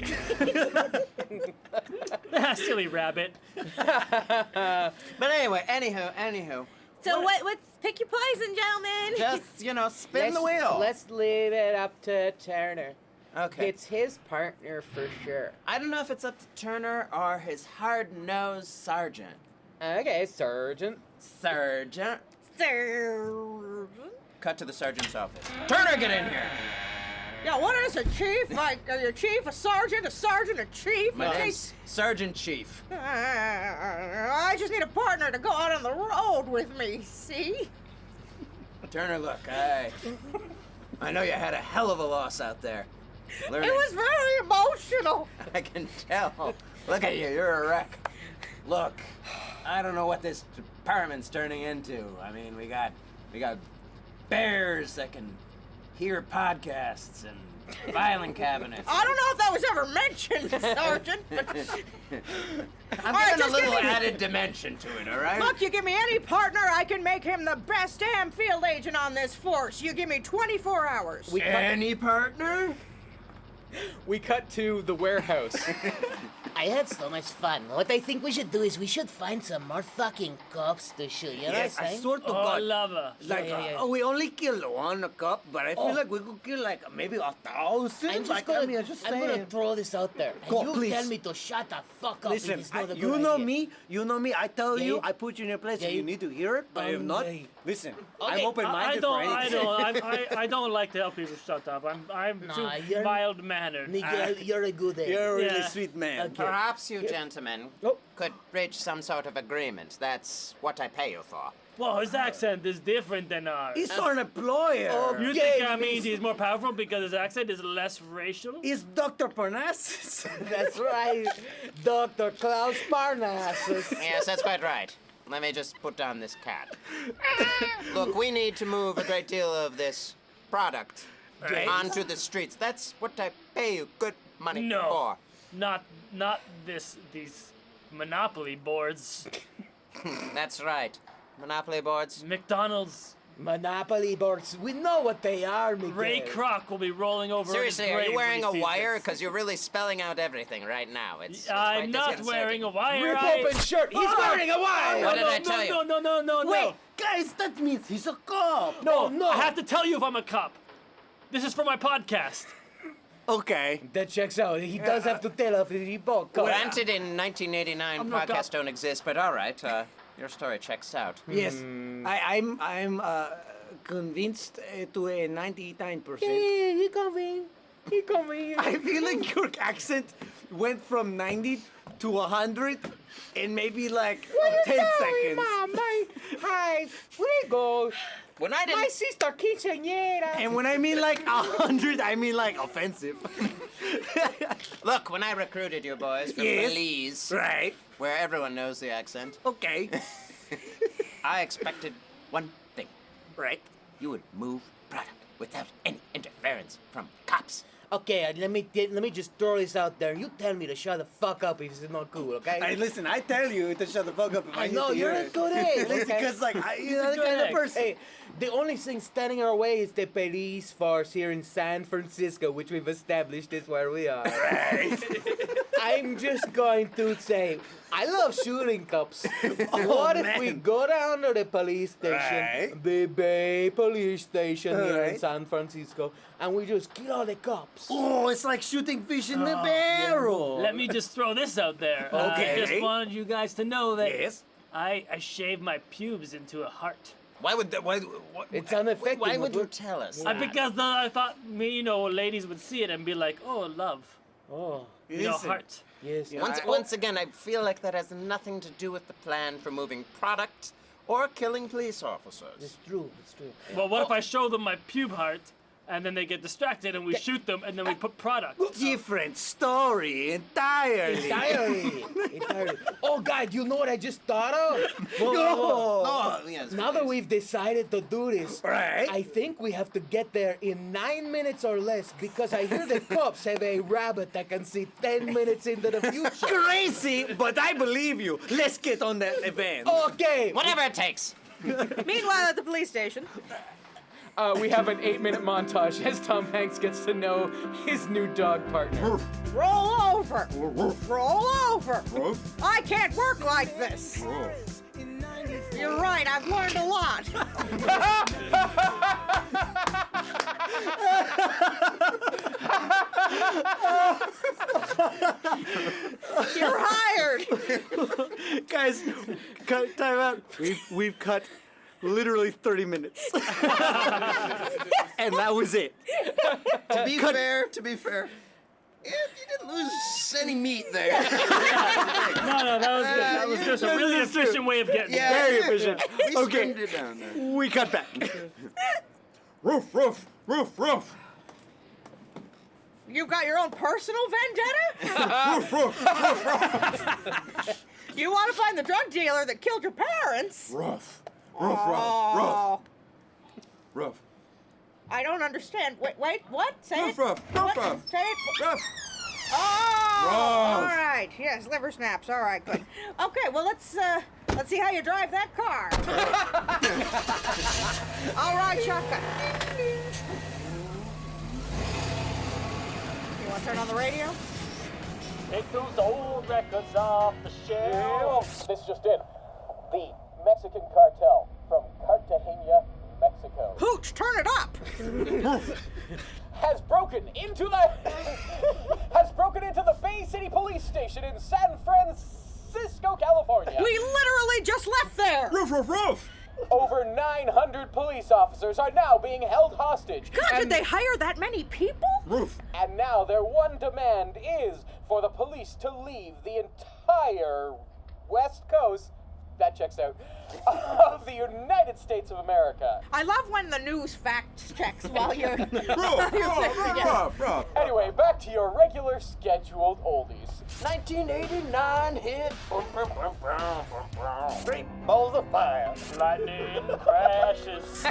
Silly rabbit. But anyway, anywho. So what's pick your poison, gentlemen. Just, spin the wheel. Let's leave it up to Turner. Okay. It's his partner for sure. I don't know if it's up to Turner or his hard-nosed sergeant. Okay, Sergeant. Sergeant. Sir. Cut to the sergeant's office. Turner, get in here. Yeah, what is a chief? Like, are you a chief, a sergeant, a chief? My name's Sergeant Chief. I just need a partner to go out on the road with me, see? Turner, look, I know you had a hell of a loss out there. Learning. It was very emotional. I can tell. Look at you, you're a wreck. Look, I don't know what this department's turning into. I mean, we got bears that can hear podcasts and filing cabinets. I don't know if that was ever mentioned, Sergeant. But I'm right, giving a just little give me- added dimension to it, all right? look, you give me any partner, I can make him the best damn field agent on this force. You give me 24 hours. Any partner? We cut to the warehouse. I had so much fun. What I think we should do is we should find some more fucking cops to shoot. You know Yes, what I'm I saying? swear to Oh, God. lava. Like, Yeah. we only killed one cop, but I feel like we could kill like maybe 1,000. I'm just like, gonna, I mean, I'm just saying. gonna throw this out there. And Go, you please. tell me to shut the fuck up Listen, if it's not a good you know idea. me. You know me. I tell Yeah, you, you- I put you in your place. Yeah, if you you- need to hear it, but if not, yeah. listen. Okay, I'm open-minded for anything. I don't like to help people shut up. I'm Nah, too you're- mild-mannered. You're a good egg. You're a really Yeah. sweet man. Okay. Perhaps you gentlemen Oh. could reach some sort of agreement. That's what I pay you for. Well, his accent is different than ours. He's our employer. You Okay, think that miss. means he's more powerful because his accent is less racial? He's Dr. Parnassus. That's right. Dr. Klaus Parnassus. Yes, that's quite right. Let me just put down this cat. Look, we need to move a great deal of this product onto the streets. That's what I pay you good money No. for. Not these monopoly boards. That's right. Monopoly boards. McDonald's. Monopoly boards. We know what they are, Miguel. Ray Kroc will be rolling over. Seriously, in his are grave you when wearing he a sees wire? this. Because you're really spelling out everything right now. It's I'm quite not disconcerting. wearing a wire. Rip I- open shirt. He's Ah! wearing a wire. What did I tell you? No. Wait, guys, that means he's a cop. No, no. I have to tell you if I'm a cop. This is for my podcast. Okay. That checks out. He does have to tell us if he bought cops. Granted, in 1989, I'm not podcasts don't exist, but all right, your story checks out. Yes, I'm convinced to a 99%. He coming. He coming. I feel like your accent went from 90 to 100 in maybe like 10 seconds. Hi, where you go? When I didn't, My sister quinceañera. And when I mean like 100, I mean like offensive. look, when I recruited you boys from Yes. Belize, Right. where everyone knows the accent, Okay. I expected one thing. Right. You would move product without any interference from cops. Okay, let me just throw this out there. You tell me to shut the fuck up if it's not cool, okay? Hey, listen, I tell you to shut the fuck up if I I need know to hear you're a it. good egg. Listen, okay? because like, you're the Good kind of egg. person. Hey, the only thing standing in our way is the police force here in San Francisco, which we've established is where we are. Right. I'm just going to say, I love shooting cops. What if we go down to the police station, Right. the Bay Police Station here in Right. San Francisco, and we just kill all the cops? Oh, it's like shooting fish in the barrel. Let me just throw this out there. Okay. I just wanted you guys to know that Yes. I shaved my pubes into a heart. Why would that? Why? It's unaffected. Why would but you we're- tell us? Because I thought ladies would see it and be like, oh, love, Oh, Listen. heart. yes. Once again, I feel like that has nothing to do with the plan for moving product or killing police officers. It's true. It's true. Well, what if I show them my pube heart and then they get distracted and we shoot them and then we put product? Different story entirely. Entirely. Oh, God, you know what I just thought of? Oh, yes. Now that we've decided to do this, Right. I think we have to get there in 9 minutes or less because I hear the cops have a rabbit that can see 10 minutes into the future. Crazy, but I believe you. Let's get on that event. Okay. Whatever it takes. Meanwhile, at the police station, We have an 8-minute montage as Tom Hanks gets to know his new dog partner. roll over. Roll over. I can't work like this. You're right, I've learned a lot. You're hired. Guys, cut time out. We've cut literally 30 minutes. And that was it. To be fair, you didn't lose any meat there. No, that was good. That was just a Yeah, really this is true. efficient way of getting it. Very efficient. We Okay, skimmed it down there. we cut back. Roof, roof, roof, roof. You got your own personal vendetta? Roof, roof, You want to find the drug dealer that killed your parents? roof. Oh, Roof. I don't understand. Wait, what? Say it. Roof, What? roof. Say it. Roof. Oh, all Rough. right. Yes, liver snaps. All right, good. Okay, well let's see how you drive that car. All right, shotgun. Want to turn on the radio? Take those old records off the shelf. This just in. The Mexican cartel from Cartagena, Mexico, Pooch, turn it up! has broken into the Bay City Police Station in San Francisco, California. We literally just left there! Roof, roof, roof! Over 900 police officers are now being held hostage. God, did they hire that many people? Roof. And now their one demand is for the police to leave the entire West Coast, that checks out, of the United States of America. I love when the news fact checks while you're... Roof. Anyway, back to your regular scheduled oldies. 1989 hit. Three balls of fire. Lightning crashes.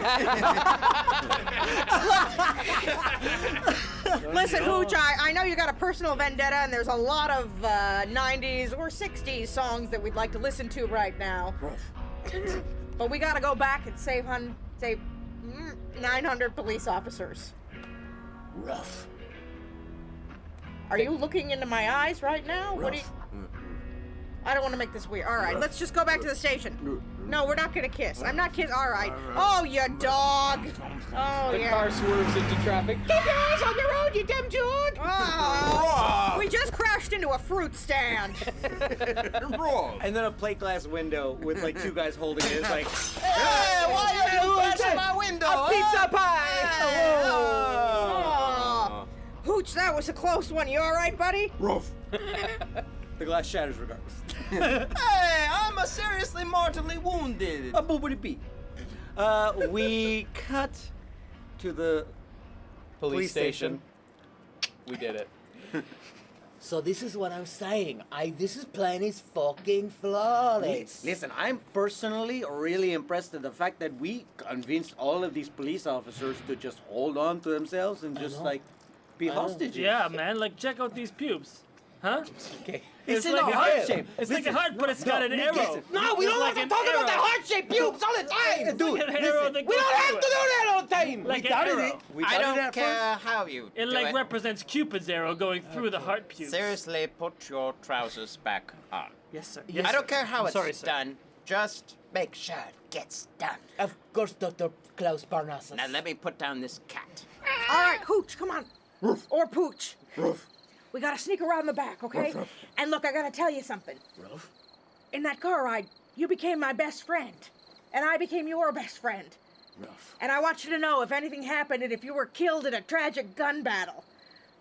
Listen, Hooch, I know you got a personal vendetta, and there's a lot of 90s or 60s songs that we'd like to listen to right now. But we gotta go back and save 900 police officers. Rough. Are you looking into my eyes right now? What do you... I don't want to make this weird. All right, let's just go back to the station. No, we're not gonna kiss. I'm not kissing. All right. Oh, you dog. Oh, The yeah. car swerves into traffic. Keep your eyes on the road, you damn dog. Oh, we just crashed into a fruit stand. And then a plate glass window with like two guys holding it. It's like, Hey, why are you crashing my window? A pizza pie! Oh. Hooch, that was a close one. You all right, buddy? roof. The glass shatters regardless. Hey, I'm a seriously mortally wounded. A boobity bee. We cut to the Police station. We did it. So this is what I'm saying. This plan is fucking flawless. Listen, I'm personally really impressed at the fact that we convinced all of these police officers to just hold on to themselves and just like be hostages. Yeah, man. Like, check out these pubes. Huh? Okay. It's in like a a heart heart. shape. It's like a heart, but it's got an arrow. listen. No, we It's don't like have to an talk about the arrow. heart-shaped pubes all the time. Dude, Like an arrow that We goes don't have through to do it. that all the time. Like we an doubted arrow. it. We I doubted don't it at care first. how you It do like it. represents Cupid's arrow going through the heart pubes. Seriously, put your trousers back on. Yes, sir. I don't care how I'm it's sorry, sir. done. Just make sure it gets done. Of course, Dr. Klaus Parnassus. Now let me put down this cat. All right, Hooch, come on. Or Pooch. We gotta sneak around the back, okay? And look, I gotta tell you something. In that car ride, you became my best friend. And I became your best friend. And I want you to know if anything happened and if you were killed in a tragic gun battle,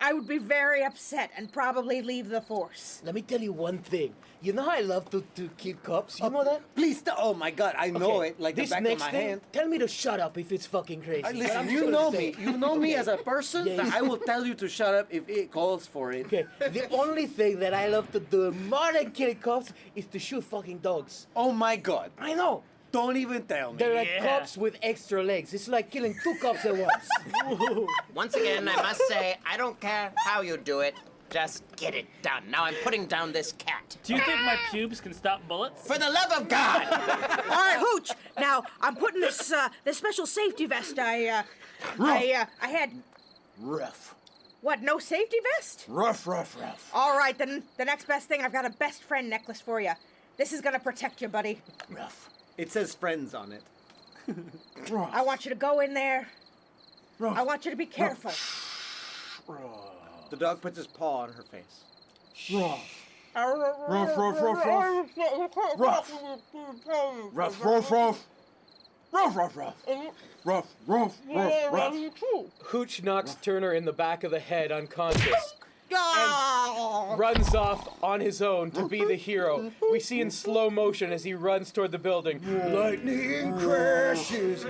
I would be very upset and probably leave the force. Let me tell you one thing. You know how I love to kill cops? You know that? Please, oh my God, I know Okay, it like the this back next of my thing, hand. tell me to shut up if it's fucking crazy. But Listen, I'm you just know gonna me. say- You know me Okay. as a person. Yeah, That I will tell you to shut up if it calls for it. Okay, the only thing that I love to do more than kill cops is to shoot fucking dogs. Oh my God. I know. Don't even tell me. They're like Yeah. cops with extra legs. It's like killing two cops at once. Once again, I must say, I don't care how you do it. Just get it done. Now I'm putting down this cat. Do you think my pubes can stop bullets? For the love of God! All right, Hooch. Now I'm putting this this special safety vest I had. Rough. What? No safety vest? Rough. All right, then the next best thing. I've got a best friend necklace for you. This is gonna protect you, buddy. Rough. It says friends on it. I want you to go in there. I want you to be careful. The dog puts his paw on her face. Hooch knocks Turner in the back of the head unconscious. Oh. Runs off on his own to be the hero. We see in slow motion as he runs toward the building. Lightning crashes.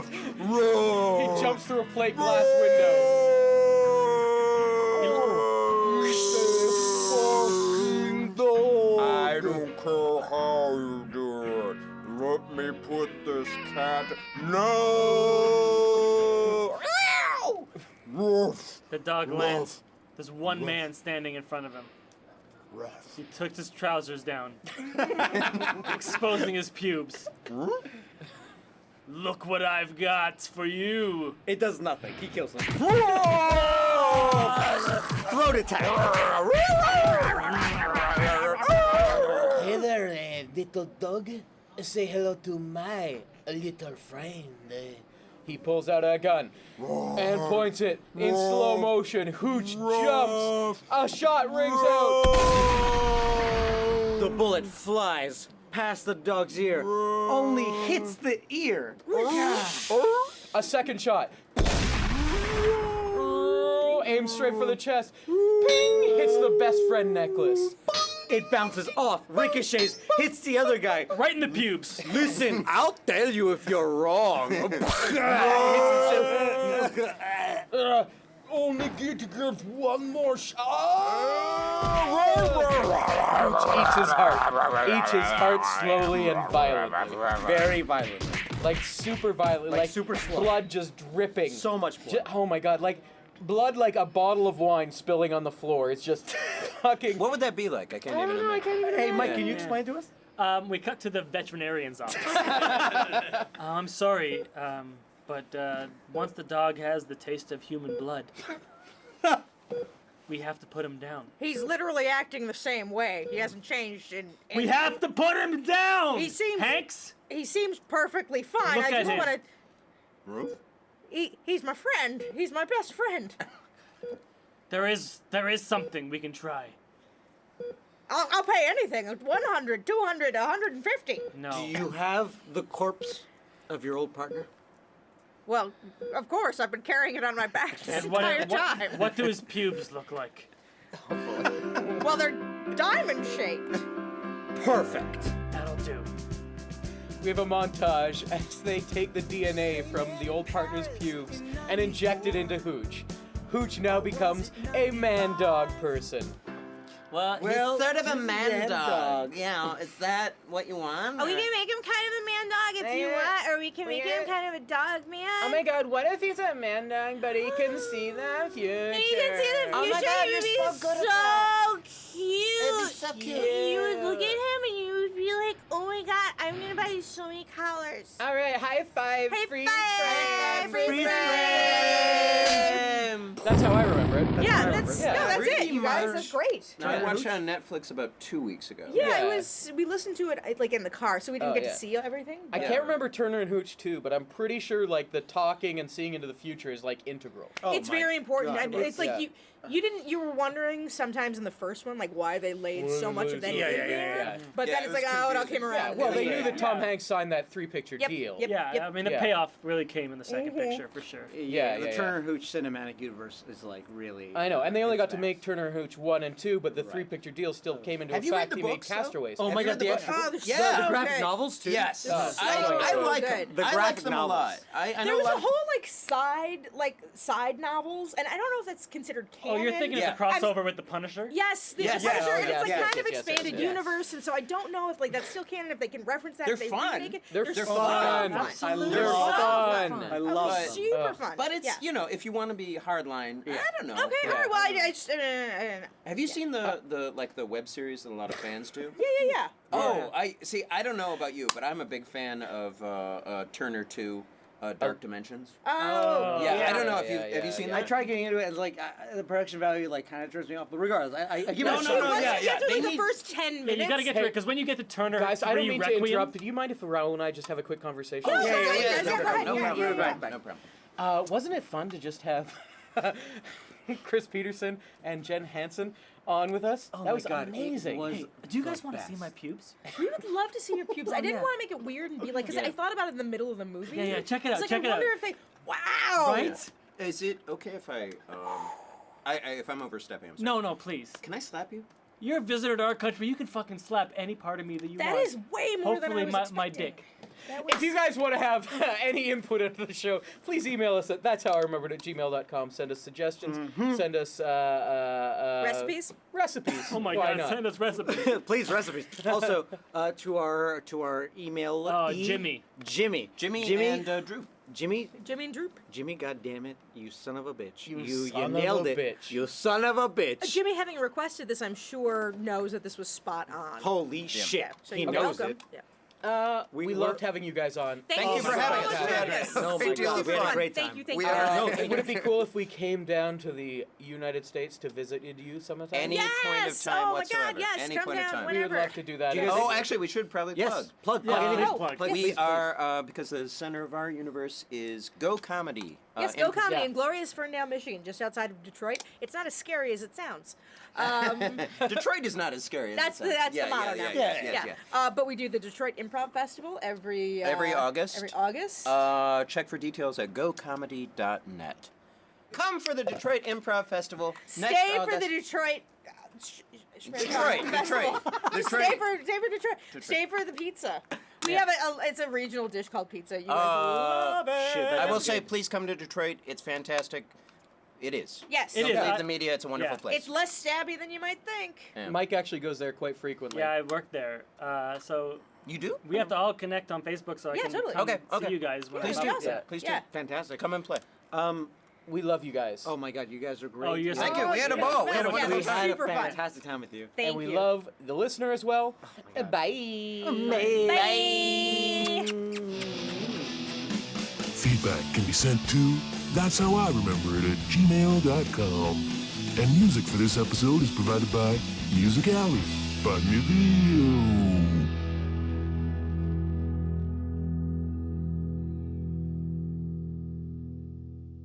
He jumps through a plate glass window. I don't care how you do it. Let me put this cat. No! Woof. The dog lands. There's one man standing in front of him. He took his trousers down, exposing his pubes. Look what I've got for you. It does nothing. He kills him. Throat attack. Hey there, little dog. Say hello to my little friend. He pulls out a gun and points it in slow motion. Hooch jumps. A shot rings out. The bullet flies past the dog's ear, only hits the ear. A second shot. Aims straight for the chest. Ping! Hits the best friend necklace. It bounces off, ricochets, hits the other guy. Right in the pubes. Listen, I'll tell you if you're wrong. Only get to give one more shot. Eats his heart. Eats his heart slowly and violently. Very violent. Like super violent. Like super slow. Blood just dripping. So much blood. Oh my god. Like blood like a bottle of wine spilling on the floor. It's just fucking. What would that be like? I can't even imagine. I can't even Hey, Mike, can you explain to us? We cut to the veterinarian's office. I'm sorry, but once the dog has the taste of human blood, we have to put him down. He's literally acting the same way. He hasn't changed in. We have to put him down. He seems. Hanks. He seems perfectly fine. Look I at just him. want to. Roof? He's my friend. He's my best friend. There is something we can try. I'll pay anything. 100, 200, 150. No. Do you have the corpse of your old partner? Well, of course. I've been carrying it on my back this And entire time. what do his pubes look like? Well, they're diamond shaped. Perfect. That'll do. We have a montage as they take the DNA from the old partner's pubes and inject it into Hooch. Hooch now becomes a man-dog person. Well, he's sort of a man dog. Yeah, is that what you want? Oh, we can make him kind of a man dog if you want, or we can make him kind of a dog man. Oh my god, what if he's a man-dog, but he can see the future? He can see the future. Oh my God, It would be you're so good at that. cute. It'd be so cute. You would look at him and you would be like, oh my god, I'm gonna buy you so many collars. All right, high five. High freeze five, frame. freeze That's how I remember it. Yeah, that's it. Pretty You guys, much. that's great. I watched it on Netflix about 2 weeks ago. Yeah, it was. We listened to it like in the car, so we didn't Oh, get yeah. to see everything. I but- can't remember Turner and Hooch too, but I'm pretty sure like the talking and seeing into the future is like integral. It's very important. God, It's like yeah. you were wondering sometimes in the first one like why they laid so much of that in Yeah, there. But Yeah, then it it's was like, oh, it all confusing. came around. Well, they Yeah. knew that Tom Hanks signed that 3-picture Yep, deal. yep. Yeah, I mean the Yeah. payoff really came in the 2nd picture for sure. Yeah, the yeah, Turner Hooch cinematic universe is like really. I know, and they only got to vast. make Turner and Hooch 1 and 2, but the 3-picture deal still came into Have you read effect. the He made books, though? Castaways. Oh my Have God, you the read the actual Oh, they're Yeah. so the graphic good. novels too. Yes. So I like good. them. The I like graphic them novels. a lot. I There know was a lot a whole side novels, and I don't know if that's considered Oh, canon. you're thinking Yeah. of the crossover with the Punisher? Yes, the Yes. Punisher, Yes. and it's like Yes, kind yes, of yes, expanded yes, yes. universe, and so I don't know if like that's still canon, if they can reference that. They're if they fun. remake it. They're so fun. Absolutely. They're so fun. I love them. Super fun. But it's, yeah. you know, if you want to be hardline, I don't know. Okay, all right. Well, I just. Have you seen the web series that a lot of fans do? Yeah. Oh, I see. I don't know about you, but I'm a big fan of Turner 2, Dark Dimensions. Oh. Yeah, I don't know if you yeah, have you seen I that. tried getting into it, and like the production value like kind of turns me off. But regardless, I give No, it a no, shot. no, Once yeah, you get through they like the need- first 10 Yeah, minutes. you gotta get to it because when you get to Turner Guys, 3 I don't mean Requiem, to interrupt. Do you mind if Raul and I just have a quick conversation? Oh, Yeah, yeah, yeah, yeah, no yeah, problem, no yeah, problem, yeah, no problem. Wasn't it fun to just have Chris Petersen and Jen Hansen on with us? Oh that my was God, it amazing. was Hey, do you guys the want to see best. my pubes? We would love to see your pubes. I didn't yeah. want to make it weird and be like, because I thought about it in the middle of the movie. Yeah, check it out, It's like, check I it out. wonder if they. Wow. Right? Is it okay if I if I'm overstepping? I'm sorry. No, please. Can I slap you? You're a visitor to our country. You can fucking slap any part of me that you That want. is way more than I Hopefully was my expecting. dick. That was... If you guys want to have any input into the show, please email us at that'showIremembered@gmail.com. Send us suggestions. Send us Recipes? Recipes. Oh my Why God! not? Send us recipes. Please recipes. Also, to our email. Jimmy. Jimmy and Droop. Jimmy, Jimi and Droop. Jimmy, goddammit, you son of a bitch. You You son of nailed a it. bitch. You son of a bitch. Jimmy, having requested this, I'm sure knows that this was spot on. Holy shit. So He you're knows welcome. it. Yeah. We loved having you guys on. Thank you for having us. We had Oh my God, we had a great time. Thank you. Would it be cool if we came down to the United States to visit you sometime? Any point of Yes! time Oh my whatsoever. God, yes, Any come point of down time. We would whenever. love to do that. Do you guys- Oh, actually, we should probably plug. Yes, plug. Yeah, anything. plug. Plug. We Please, are, because the center of our universe is Go Comedy. Yes, Go Comedy yeah. in glorious Ferndale, Michigan, just outside of Detroit. It's not as scary as it sounds. Detroit is not as scary as That's it sounds. the motto now. Yeah. But we do the Detroit Improv Festival every August. Every August. Check for details at gocomedy.net. Come for the Detroit Improv Festival next Stay for August. the Detroit. Detroit. Stay for Detroit. Stay for the pizza. We have it's a regional dish called pizza. You guys love it. I will say, please come to Detroit. It's fantastic. It is. Yes. It Don't is. believe the media. It's a wonderful Yeah. place. It's less stabby than you might think. Yeah. Mike actually goes there quite frequently. Yeah, I work there. So You do? we have to all connect on Facebook so I Yeah, can totally. come Okay. see you guys. When Please I'm do. out there. Please Yeah. do. Fantastic. Come and play. We love you guys. Oh my God, you guys are great. Oh, you're Thank so- you. We had a ball. We had a Yeah, wonderful We yeah. time. had a Super fun. fantastic time with you. Thank and we you. love the listener as well. Bye. Bye. Feedback can be sent to That's How I Remember It at gmail.com. And music for this episode is provided by Music Alley by Nitely.